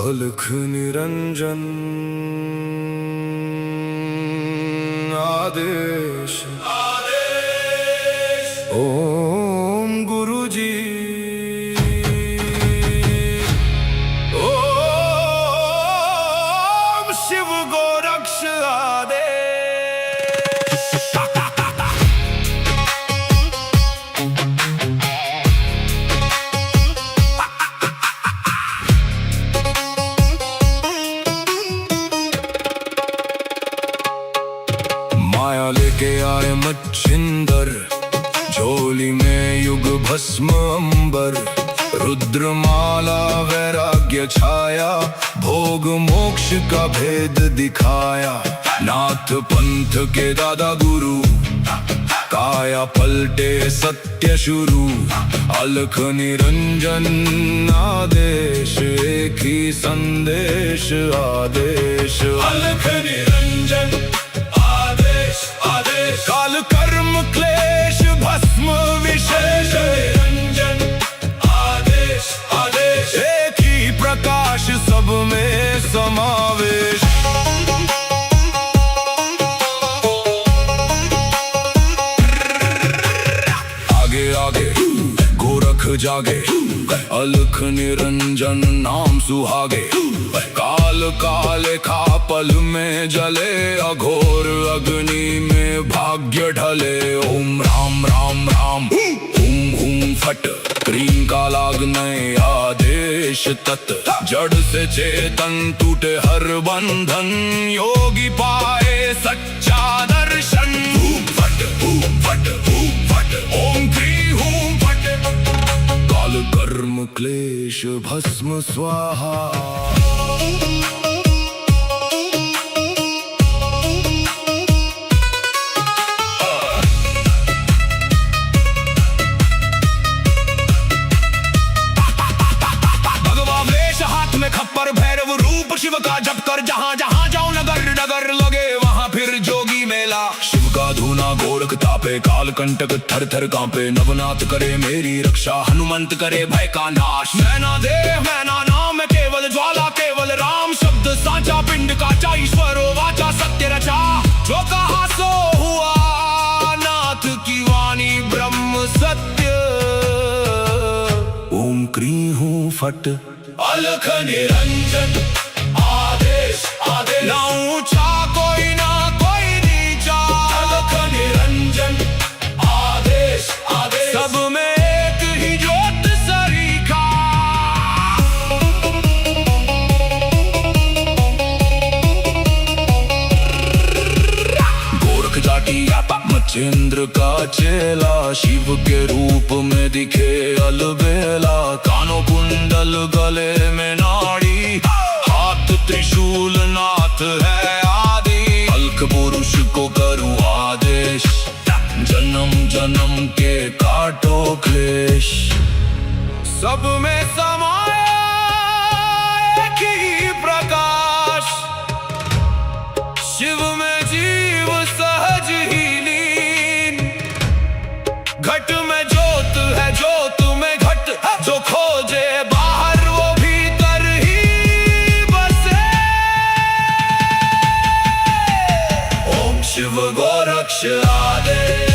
अलख निरंजन आदेश ओम गुरुजी ओम शिव गोरक्ष आदेश। माया लेके आए मच्छिंदर, झोली में युग भस्म अंबर। रुद्रमाला वैराग्य छाया, भोग मोक्ष का भेद दिखाया। नाथ पंथ के दादा गुरु, काया पलटे सत्य शुरू। अलख निरंजन आदेश, एक ही संदेश आदेश। अलख निरंजन काल कर्म क्लेश भस्म विशेष। निरंजन आदेश आदेश, एक ही प्रकाश सब में समावेश। आगे आगे गोरख जागे, अलख निरंजन नाम सुहागे। काल काले खा पल में जले, अघोर अग्नि में भाग्य ढले। ओम राम राम राम हुम हुम फट, क्रीम का लागने आदेश तत्। जड़ से चेतन टूटे हर बंधन, योगी पाए सच्चा दर्शन। हुम फट ओम क्री हुम फट, काल कर्म क्लेश भस्म स्वाहा। खप्पर भैरव रूप शिव का जप कर, जहाँ जहाँ जाओ नगर नगर लगे वहाँ फिर जोगी मेला। शिव का धूना गोरख तापे, काल कंटक थर थर कांपे। नवनाथ करे मेरी रक्षा, हनुमंत करे भय का नाश। मैना देह मैना नाम केवल ज्वाला, केवल राम शब्द साचा। पिंड काचा ईश्वरो वाचा, सत्य रचा। जो कहा सो हुआ, नाथ की वाणी ब्रह्म सत्य। ओम क्री हूँ फट, अलख निरंजन आदेश आदेश। ना ऊंचा कोई ना कोई नीचा, अलख निरंजन आदेश आदेश। सब में एक ही ज्योत सरीखा। गोरख जाटी मच्छिंद्र का चेला, शिव के रूप में दिखे अलबेला। कानों कुंडल गले में नाड़ी, हाथ त्रिशूल नाथ है आदि। अलख पुरुष को करूं आदेश, जन्म जन्म के काटो क्लेश। सब में समाया एक ही प्रकाश, शिव में जीव सहज ही लीन। घट में ज्योत है, ज्योत में घट। जो खोजे बाहर वो भीतर ही बसे। ओम शिव गोरक्ष आदेश,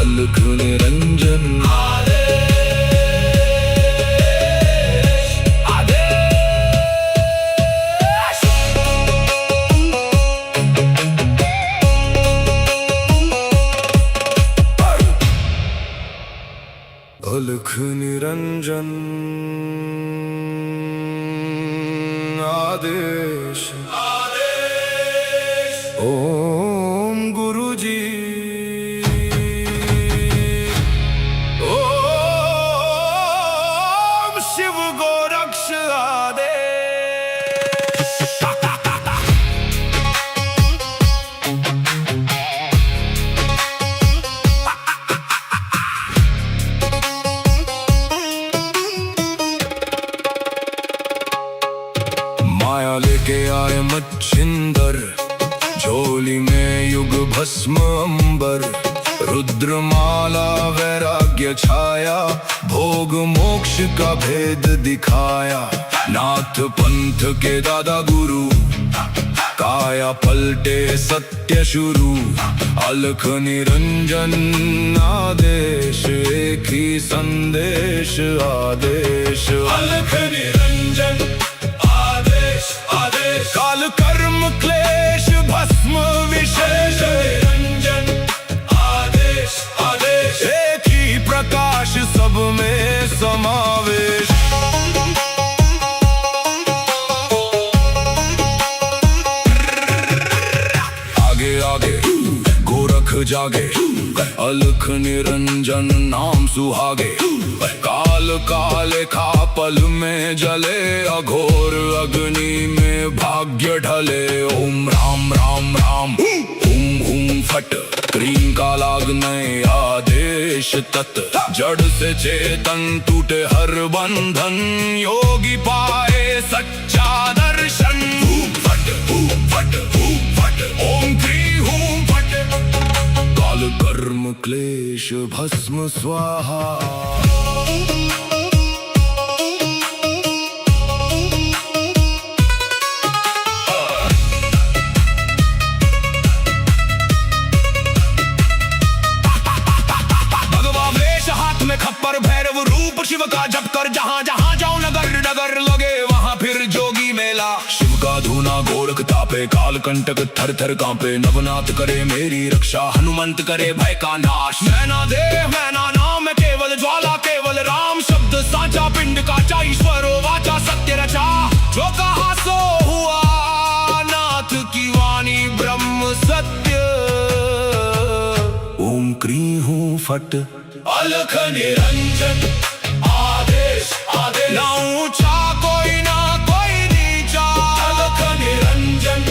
अलख निरंजन आदेश आदेश। अलख निरंजन आदेश ओम गुरुजी ओम शिव गोरक्ष आदेश। माया लेके आए मच्छिंदर, झोली में युग भस्म अंबर। रुद्रमाला वैराग्य छाया, भोग मोक्ष का भेद दिखाया। नाथ पंथ के दादा गुरु, काया पलटे सत्य शुरू। अलख निरंजन आदेश, एक ही संदेश आदेश। अलख निरंजन आदेश आदेश, काल कर्म क्लेश भस्म विशेष। निरंजन आदेश आदेश, एक ही प्रकाश सब में समावेश। आगे आगे गोरख जागे, अलख निरंजन नाम सुहागे। काल काले खा पल में जले, अघोर अग्नि में भाग्य ढले। ओम राम राम राम, हुम हुम फट, क्रीम का लागने आदेश तत्। जड़ से चेतन टूटे हर बंधन, योगी पाए सच्चा दर्शन। फट फट फट, ओम क्री हूं फट, काल कर्म क्लेश भस्म स्वाहा। खप्पर भैरव रूप शिव का जप कर, जहाँ जहाँ जाऊं नगर नगर लगे वहाँ फिर जोगी मेला। शिव का धूना गोरख तापे, काल कंटक थर थर कांपे। नवनाथ करे मेरी रक्षा, हनुमंत करे भय का नाश। मैना देह मैना नाम है केवल ज्वाला, केवल राम शब्द साचा। पिंड काचा ईश्वरो वाचा, सत्य रचा जो कहा सो हुआ। नाथ की वाणी ब्रह्म सत्य, ओम क्री हूं फट, अलख निरंजन आदेश आदेश। ना ऊंचा कोई ना कोई नीचा, अलख निरंजन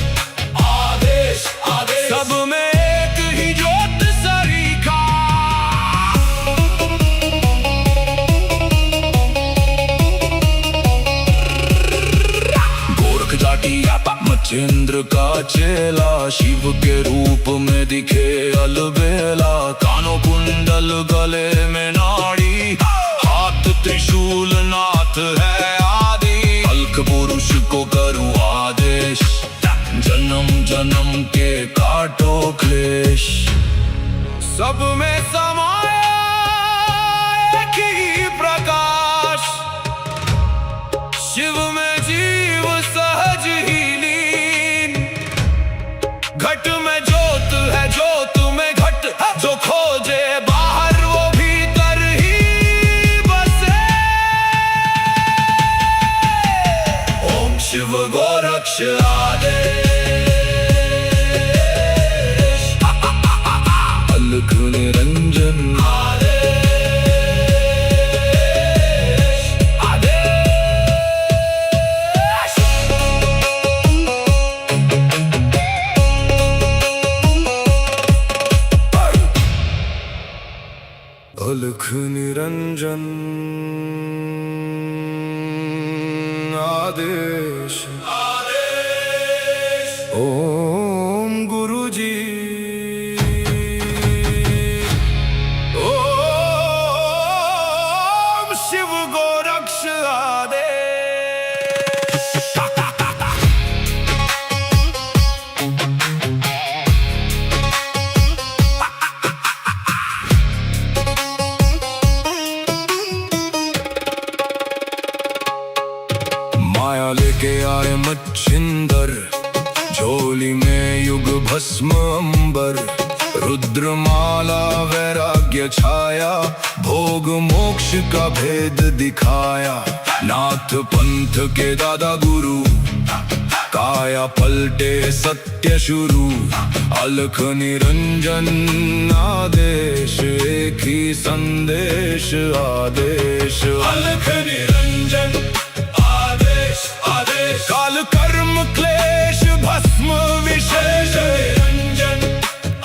आदेश आदेश। सब में एक ही ज्योत सरीखा। गोरख जाटी आपा मच्छिंद्र का चेला, शिव के रूप में दिखे अलबेला। कानों कुंडल गले में नाड़ी, हाथ त्रिशूल नाथ है आदि। अलख पुरुष को करूं आदेश, जन्म जन्म के काटो क्लेश। सब में समाया एक ही प्रकाश, शिव में जीव सहज ही लीन। घट में ज्योत है, ज्योत में घट, जो खोजे बाहर वो भीतर ही बसे। ओम शिव गोरक्ष आदेश, अलख निरंजन आदेश आदेश। अलख निरंजन आदेश आदेश। ओम गुरु जी, ओम शिव गोरक्ष आदेश। माया लेके आए मच्छिंदर, झोली में युग भस्म अंबर। रुद्रमाला वैराग्य छाया, भोग मोक्ष का भेद दिखाया। नाथ पंथ के दादा गुरु, काया पलटे सत्य शुरू। अलख निरंजन आदेश, एक ही संदेश आदेश। अलख निरंजन आदेश आदेश, काल कर्म क्लेश भस्म विशेष। निरंजन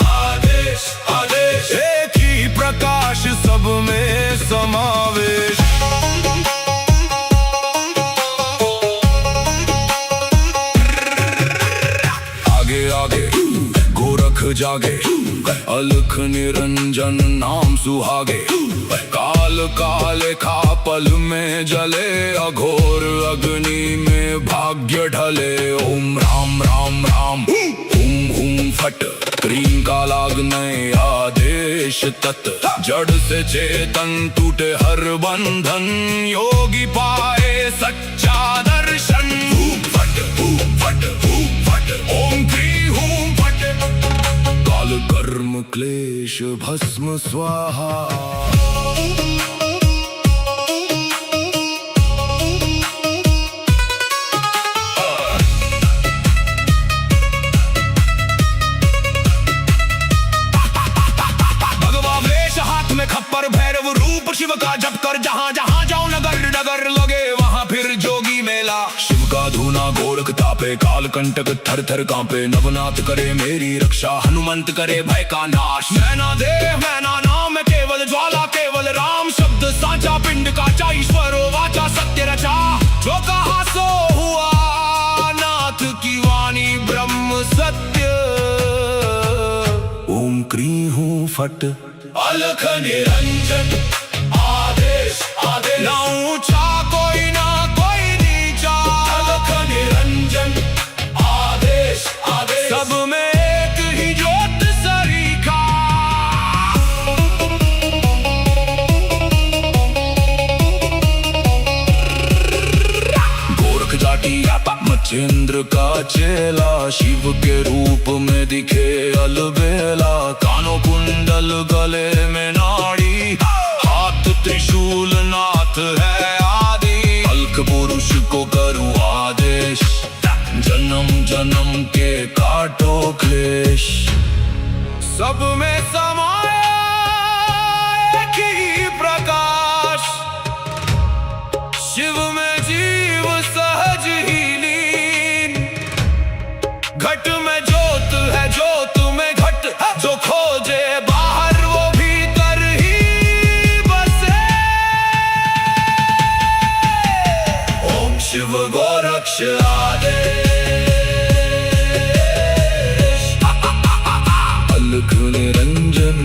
आदेश आदेश, एक ही प्रकाश सब में समावेश। आगे आगे गोरख जागे, अलख निरंजन नाम सुहागे। काल काले खा पल में जले, अघोर अग्नि में भाग्य ढले। ओम राम राम राम हुम हुम फट, क्रीम का लागने आदेश तत्। जड़ से चेतन टूटे हर बंधन, योगी पाए सच्चा दर्शन। हुम फट हुम फट हुम फट, ओम क्री हुम फट। काल कर्म क्लेश भस्म स्वाहा। खप्पर भैरव रूप शिव का जप कर, जहाँ जहाँ जाओ नगर नगर लगे वहाँ फिर जोगी मेला। शिव का धूना गोरख तापे, काल कंटक थर थर कांपे। नवनाथ करे मेरी रक्षा, हनुमंत करे भय का नाश। मैना देह मैना नाम केवल ज्वाला, केवल राम शब्द साचा। पिंड काचा ईश्वरो वाचा, सत्य रचा। जो कहा सो हुआ, नाथ की वाणी ब्रह्म सत्य। ओम क्री हूँ फट, अलख निरंजन आदेश आदेश। ना ऊंचा कोई ना कोई नीचा, अलख निरंजन आदेश आदेश। सब में एक ही ज्योत सरीखा। गोरख जाटी मचेंद्र का चेला, शिव के रूप में दिखे अलबेला। कानों कुंडल गले में नाड़ी, हाथ त्रिशूल नाथ है आदि। अलख पुरुष को करूँ आदेश, जन्म जन्म के काटो क्लेश। सब में समाया एक ही प्रकाश, शिव में जीव सहज ही लीन। घट में ज्योत है, ज्योत में घट। जो खोजे बाहर वो भीतर ही बसे। ओम शिव गोरक्ष आदेश। अलख निरंजन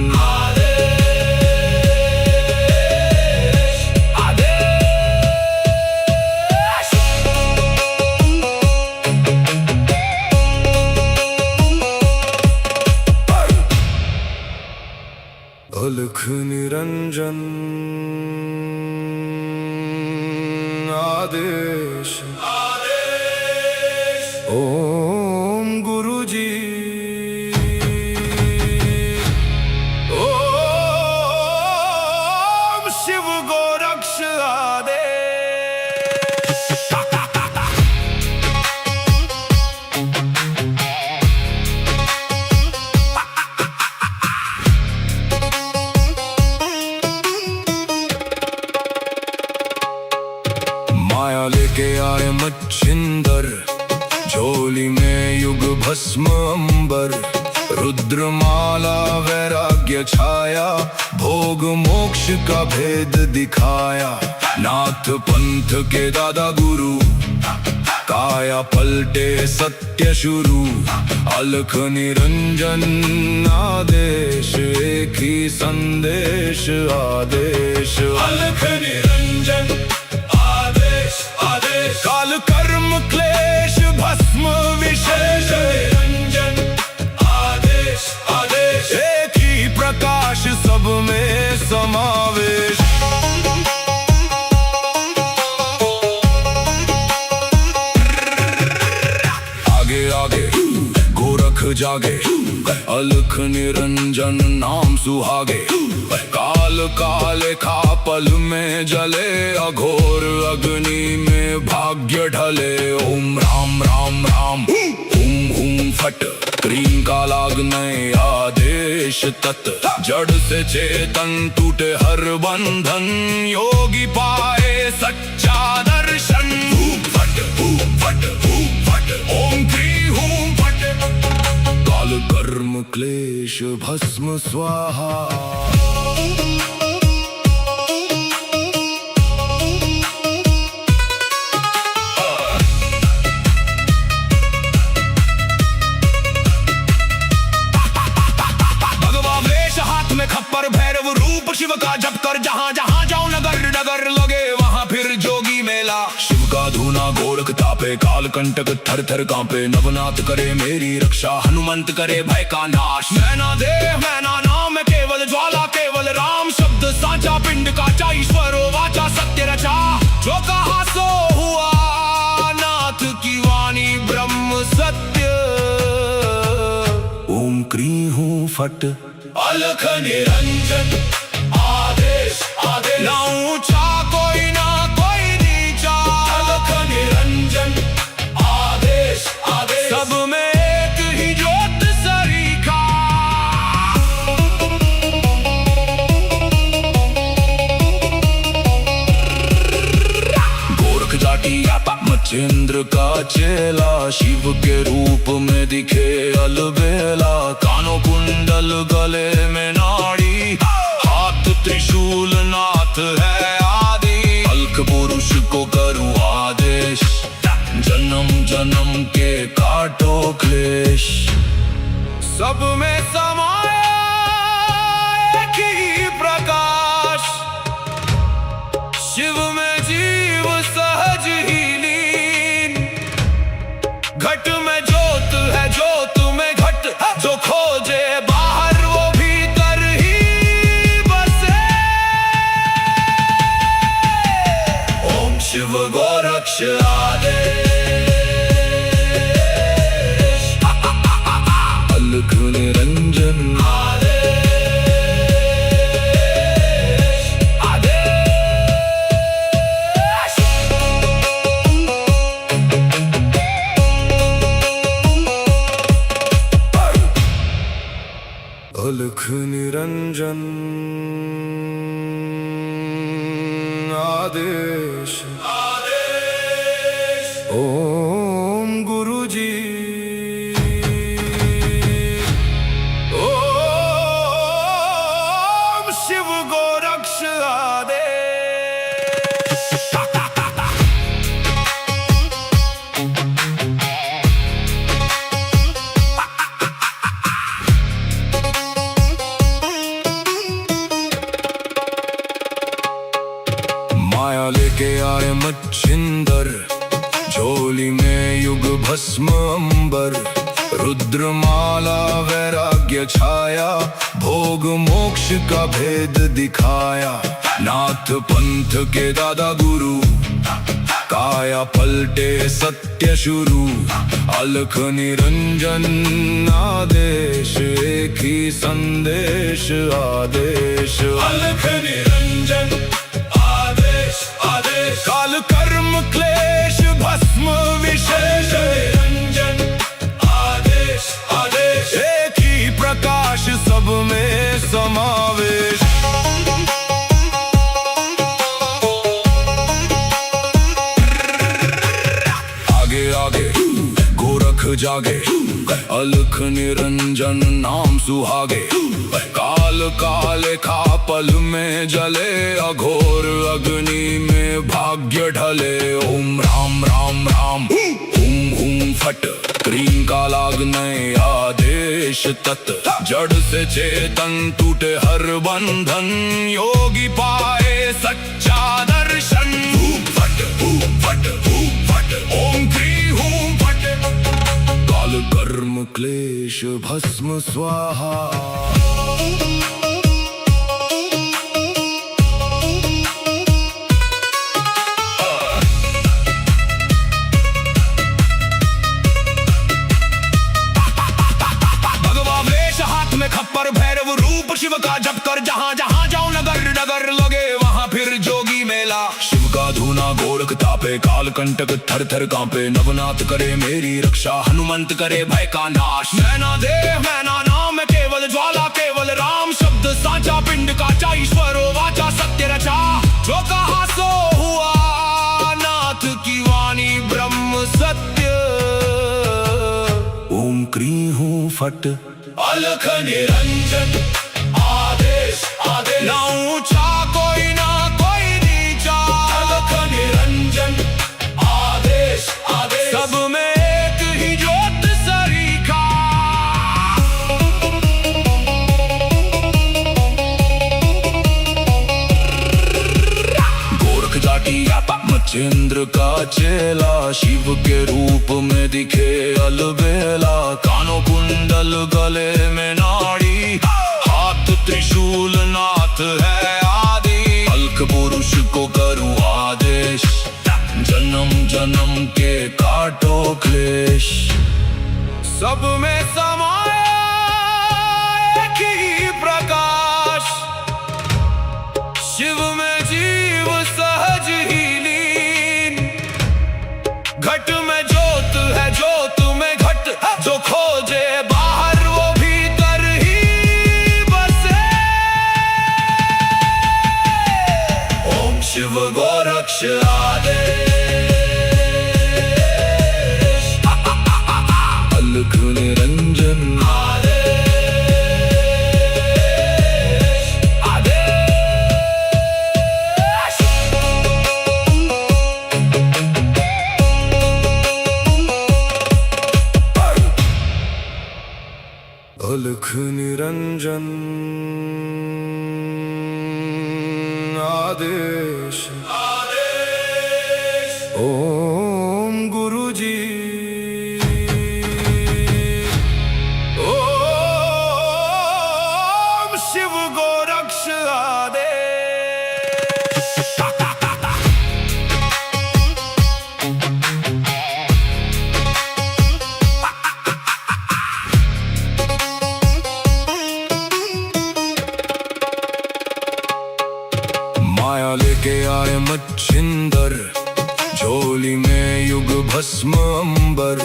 अलख निरंजन आदेश आदेश। ओम गुरु जी। ओम शिव गोरक्ष आदेश। माया लेके आए मच्छिंदर, झोली में युग भस्म अंबर। रुद्रमाला वैराग्य छाया, भोग मोक्ष का भेद दिखाया। नाथ पंथ के दादा गुरु, काया पलटे सत्य शुरू। अलख निरंजन आदेश, एक ही संदेश आदेश। अलख निरंजन आदेश आदेश। काल कर्म क्लेश भस्म विशेष। निरंजन आदेश आदेश। एक ही प्रकाश सब में समावेश। आगे आगे गोरख जागे, अलख निरंजन नाम सुहागे। काल काले खा पल में जले, अघोर अग्नि में भाग्य ढले। ओम राम राम राम हुम हुम फट, क्रीम का लागने आदेश तत्। जड़ से चेतन टूटे हर बंधन, योगी पाए सच्चा दर्शन। हुम फट हुम फट हुम फट, ओम क्री हुम फट। काल कर्म क्लेश भस्म स्वाहा। तापे काल कंटक थर थर कांपे नवनाथ करे मेरी रक्षा हनुमंत करे भय का नाश। मैना देह मैना नाम है केवल ज्वाला केवल राम शब्द सांचा पिंड काचा ईश्वरो वाचा सत्य रचा जो कहा सो हुआ नाथ की वाणी ब्रह्म सत्य। ओम क्री हूँ फट अलख निरंजन आदेश आदेश ना ऊंचा कोई ना कोई नीचा अलख निरंजन आदेश आदेश सब में एक ही ज्योत सरीखा। गोरख जाटी मच्छिंद्र का चेला शिव के रूप में दिखे अलबेला कानों कुंडल गले में नाड़ी हाथ त्रिशूल नाथ है आदि अलख पुरुष को करूँ आदेश जन्म जन्म के काटो क्लेश। सब में समाया एक ही प्रकाश शिव में जीव सहज ही लीन घट में ज्योत है ज्योत में घट जो खोजे बाहर वो भीतर ही बसे। ओम शिव गोरक्ष आदेश अलख निरंजन अलख निरंजन आदेश ओम गुरु जी ओम शिव गोरक्ष आदेश। माया लेके आए मच्छिंदर झोली में युग भस्म अंबर रुद्रमाला वैराग्य छाया भोग मोक्ष का भेद दिखाया नाथ पंथ के दादा गुरु काया पलटे सत्य शुरू अलख निरंजन आदेश एक ही संदेश आदेश अलख निरंजन आदेश आदेश काल कर्म क्लेश भस्म विशेष निरंजन आदेश आदेश एक ही प्रकाश सब में समावेश। आगे आगे गोरख जागे अलख निरंजन नाम सुहागे काल काले खा पल में जले अघोर अग्नि में भाग्य ढले। ओम राम राम राम हुम हुम फट क्रीम का लागने आदेश तत् जड़ से चेतन टूटे हर बंधन योगी पाए सच्चा दर्शन। फट ओम क्री हूं फट काल कर्म क्लेश भस्म स्वाहा। खप्पर भैरव रूप शिव का जप कर जहाँ जहाँ जाओ नगर नगर लगे वहाँ फिर जोगी मेला। शिव का धूना गोरख तापे काल कंटक थर थर कांपे नवनाथ करे मेरी रक्षा हनुमंत करे भय का नाश। मैना देह मैना नाम है केवल ज्वाला केवल राम शब्द सांचा पिंड काचा ईश्वरो वाचा सत्य रचा जो कहा सो हुआ नाथ की वाणी ब्रह्म सत्य। ओम क्री हूँ फट अलख निरंजन आदेश आदेश ना ऊंचा कोई ना कोई नीचा अलख निरंजन आदेश आदेश सब में एक ही ज्योत सरीखा। गोरख जाटी मचेंद्र का चेला शिव के रूप में दिखे अलबेला। कानों कुंडल गले में नाड़ी, हाथ त्रिशूल नाथ है आदि। अल्क पुरुष को करूँ आदेश, जन्म जन्म के काटो क्लेश। सब में समाया एक ही प्रकाश, शिव में जीव सहज ही लीन। घट में ज्योत है, ज्योत में घट, जो खोजे बाहर वो भीतर ही बसे। ओम शिव गोरक्ष आदेश, अलख निरंजन आदेश, आदेश। अलख निरंजन आदेश, आदेश। ओम गुरुजी, ओम शिव गोरक्ष आदेश। माया लेके आए मच्छिंदर, झोली में युग भस्म अंबर।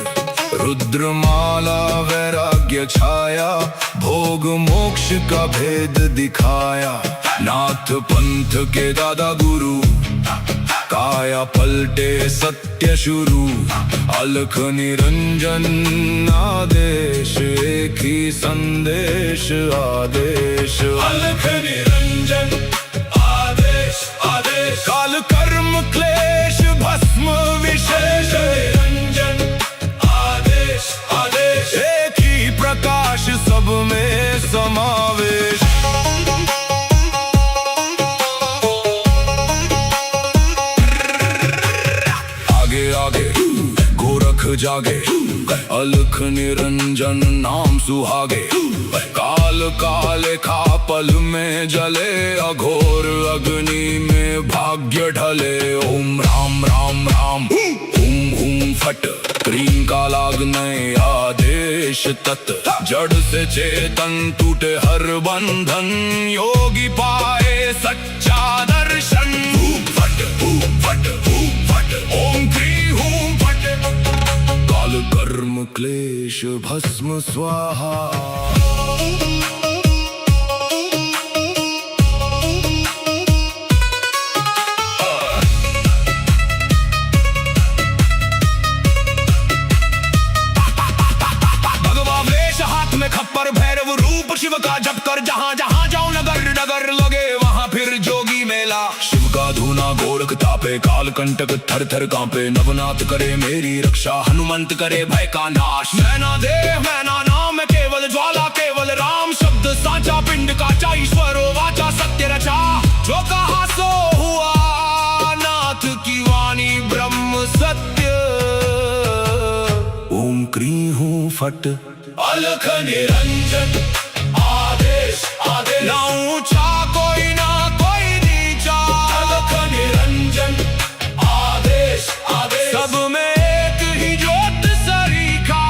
रुद्रमाला वैराग्य छाया, भोग मोक्ष का भेद दिखाया। नाथ पंथ के दादा गुरु, काया पलटे सत्य शुरू। अलख निरंजन आदेश, एक ही संदेश आदेश। अलख निरंजन आदेश, आदेश। काल कर्म क्लेश भस्म विशेष, निरंजन आदेश, आदेश। एक ही प्रकाश सब में समावेश। आगे आगे गोरख जागे, अलख निरंजन नाम सुहागे। काल काले खा पल में जले, अघोर अग्नि में भाग्य ढले। ओम राम राम राम, हुम हुम फट, क्रीम का लागने आदेश तत्। जड़ से चेतन टूटे हर बंधन, योगी पाए सच्चा दर्शन। फट फट फट, ओम क्री हूं फट। काल कर्म क्लेश भस्म स्वाहा। खप्पर भैरव रूप शिव का जप कर, जहां जहां जाऊं नगर नगर लगे वहां फिर जोगी मेला। शिव का धूना गोरख तापे, काल कंटक थर थर कांपे। नवनाथ करे मेरी रक्षा, हनुमंत करे भय का नाश। मैना देह मैना नाम, केवल ज्वाला केवल राम। शब्द साचा पिंड का ईश्वर वाचा सत्य रचा। जो कहा सो हुआ, नाथ की वाणी ब्रह्म सत्य। ओम क्री हूं फट, अलख निरंजन आदेश, आदेश। ना ऊंचा कोई ना कोई नीचा, अलख निरंजन आदेश, आदेश। सब में एक ही ज्योत सरीखा।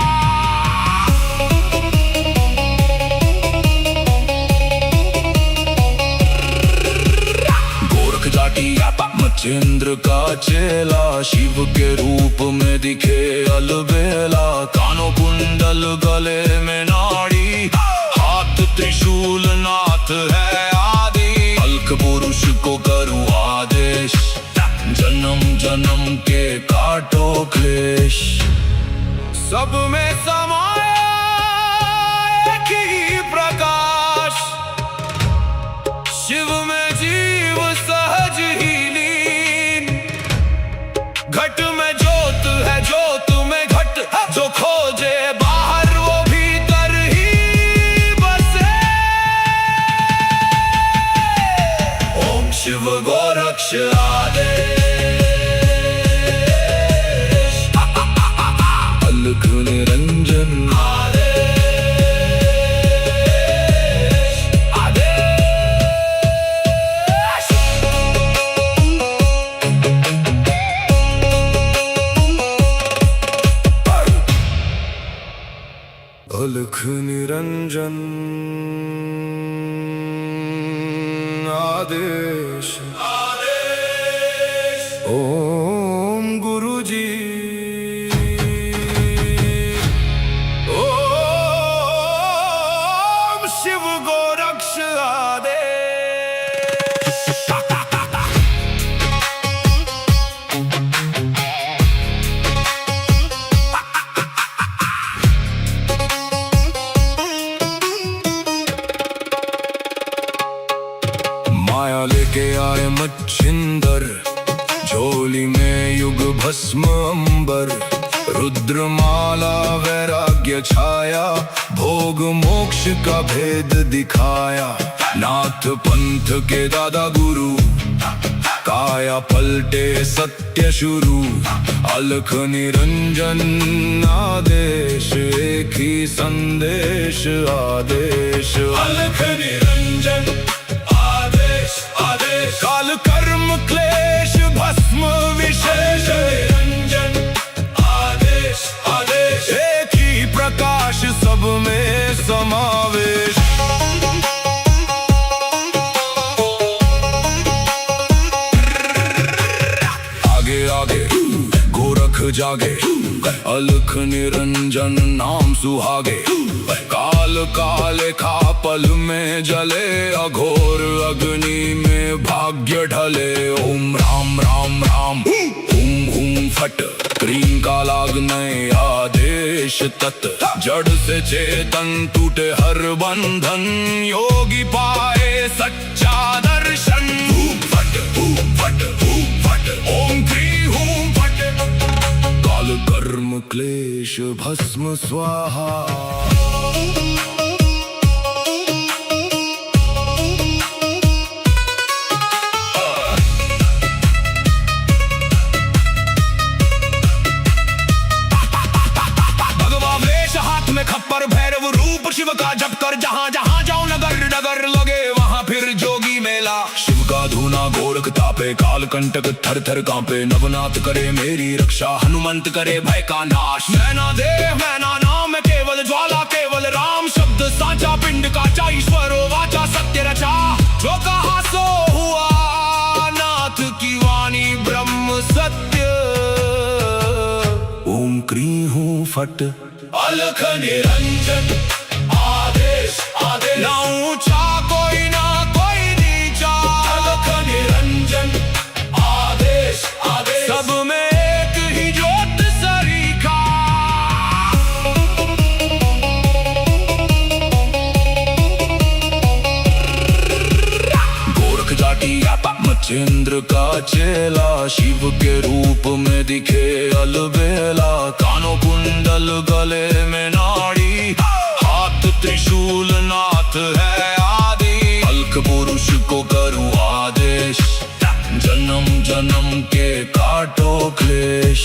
गोरख जाटी मचेंद्र का चेला, शिव के रूप में दिखे अलबेला। कानों कुंडल गले में नाड़ी, हाथ त्रिशूल नाथ है आदि। अल्क पुरुष को करूँ आदेश, जन्म जन्म के काटो क्लेश। सब में समाया एक ही प्रकाश, शिव में जीव सहज ही लीन। घट में ज्योत है, ज्योत में घट, जो खोजे बाहर वो भीतर ही बसे। ओम शिव गोरक्ष आदेश। अलख निरंजन आदेश ओम गुरुजी ओम शिव गोरक्ष आदेश। माया लेके आए मच्छिंदर, झोली में युग भस्म अंबर, रुद्रमाला वैराग्य छाया, भोग मोक्ष का भेद दिखाया। नाथ पंथ के दादा गुरु, काया पलटे सत्य शुरू, अलख निरंजन आदेश, एक ही संदेश आदेश। अलख निरंजन आदेश, काल कर्म क्लेश भस्म विशेष, निरंजन आदेश आदेश, एक ही प्रकाश सब में समावेश। आगे आगे गोरख जागे, अलख निरंजन नाम सुहागे, काल काले खा पल में जले, अघोर अग्नि में भाग्य ढले। ओम राम राम राम हुम हुम फट, क्रीम का लागने आदेश तत्, जड़ से चेतन टूटे हर बंधन, योगी पाए सच्चा दर्शन। हुम फट ओम क्री हुम फट, काल कर्म क्लेश भस्म स्वाहा। खप्पर भैरव रूप शिव का जप कर, जहाँ जहाँ जाओ नगर नगर लगे वहाँ फिर जोगी मेला। शिव का धूना गोरख तापे, काल कंटक थर थर कांपे, नवनाथ करे मेरी रक्षा, हनुमंत करे भय का नाश। मैना देह मैना नाम केवल ज्वाला, केवल राम शब्द साचा, पिंड काचा ईश्वरो वाचा, सत्य रचा। जो कहा सो हुआ, नाथ की वाणी ब्रह्म सत्य। ओम क्री हूँ फट, अलख निरंजन आदेश आदेश, ना ऊंचा कोई ना कोई नीचा, अलख निरंजन आदेश आदेश, सब में एक ही ज्योत सरीखा। गोरख जाटी मच्छिंद्र का चेला, शिव के रूप में दिखे अलबेला। कानों कुंडल गले में नाड़ी, हाथ त्रिशूल नाथ है आदि, अलख पुरुष को करूं आदेश, जन्म जन्म के काटो क्लेश।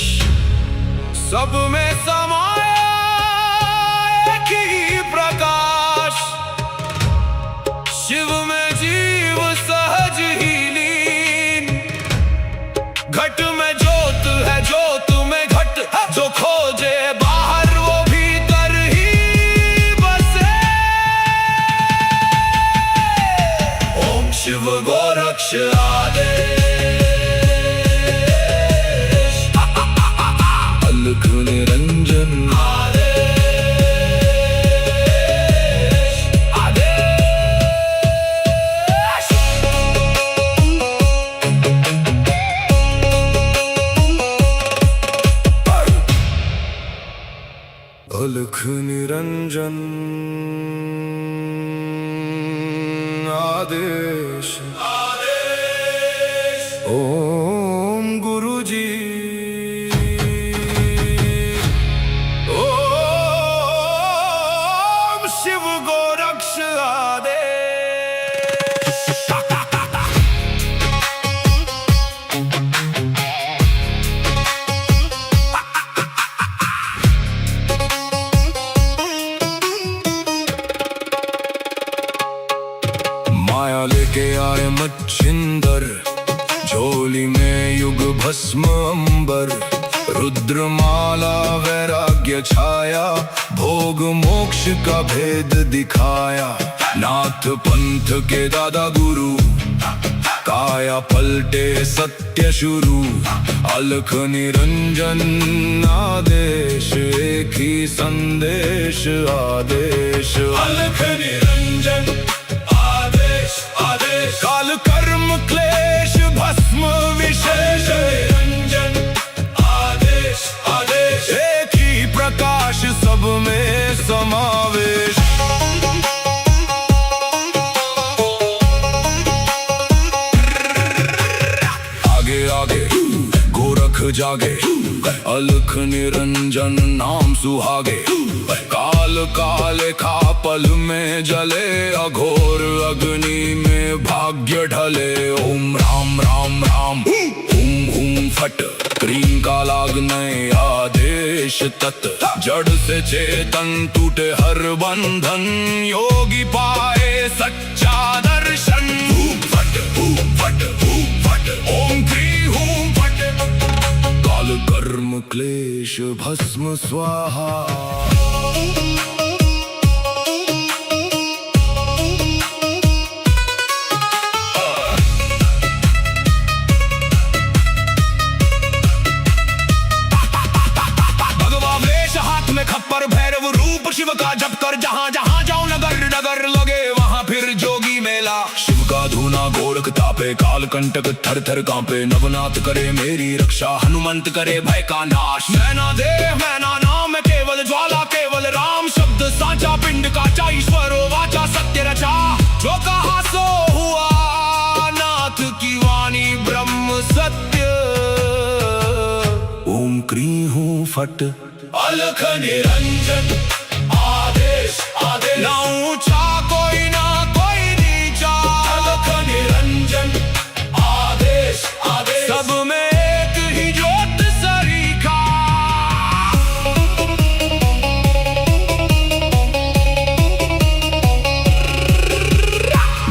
सब में समाया एक ही प्रकाश, शिव में जीव सहज ही लीन। घट में ज्योत है, ज्योत में घट, जो खोजे बाहर वो भीतर ही बसे। ओम शिव गोरक्ष आदेश, अलख निरंजन अलख निरंजन आदेश ओम गुरुजी ओम शिव गोरक्ष आदेश। माया लेके आए मच्छिंदर, झोली में युग भस्म अंबर, रुद्रमाला वैराग्य छाया, भोग मोक्ष का भेद दिखाया। नाथ पंथ के दादा गुरु, काया पलटे सत्य शुरू। अलख निरंजन आदेश, एक ही संदेश आदेश। अलख निरंजन आदेश आदेश, काल कर्म क्लेश भस्म विशेष। निरंजन आदेश आदेश, एक ही प्रकाश सब में समावेश। आगे आगे गोरख जागे, अलख निरंजन नाम सुहागे। काल काले खा पल में जले, अघोर अग्नि में भाग्य ढले। ओम राम राम राम हुम हुम फट, क्रीम का लागने आदेश तत्। जड़ से चेतन टूटे हर बंधन, योगी पाए सच्चा दर्शन। फट फट फट, ओम क्री हूं फट। काल कर्म क्लेश भस्म स्वाहा। खप्पर भैरव रूप शिव का जप कर, जहां जहां जाऊं नगर नगर लगे वहां फिर जोगी मेला। शिव का धूना गोरख तापे, काल कंटक थर थर कांपे। नवनाथ करे मेरी रक्षा, हनुमंत करे भय का नाश। मैना देह मैना नाम केवल ज्वाला, केवल राम शब्द साचा। पिंड का ईश्वर वाचा सत्य रचा, जो कहा सो हुआ। नाथ की वाणी ब्रह्म सत्य। ओम क्री हूं फट, अलख निरंजन आदेश आदेश। ना ऊंचा कोई ना कोई नीचा, अलख निरंजन आदेश आदेश। सब में एक ही ज्योत सरीखा।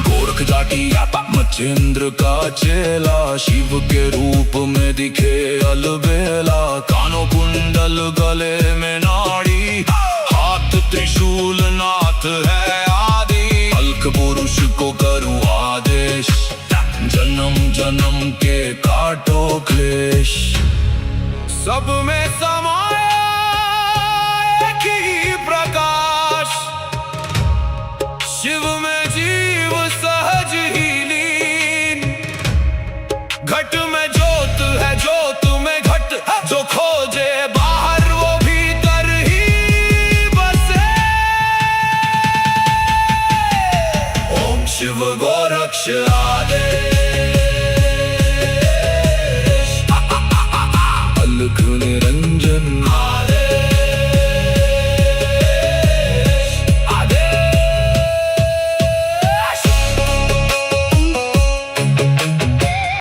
गोरख जाटी मचेंद्र का चेला, शिव के रूप में दिखे अलबेला। कानों कुंडल गले में नाड़ी, हाथ त्रिशूल नाथ है आदि। अलख पुरुष को करूं आदेश, जन्म जन्म के काटो क्लेश। सब में समाया एक ही प्रकाश, शिव में जीव सहज ही लीन। घट में ज्योत है, ज्योत में घट, जो खोजे बाहर वो भीतर ही बसे। ओम शिव गोरक्ष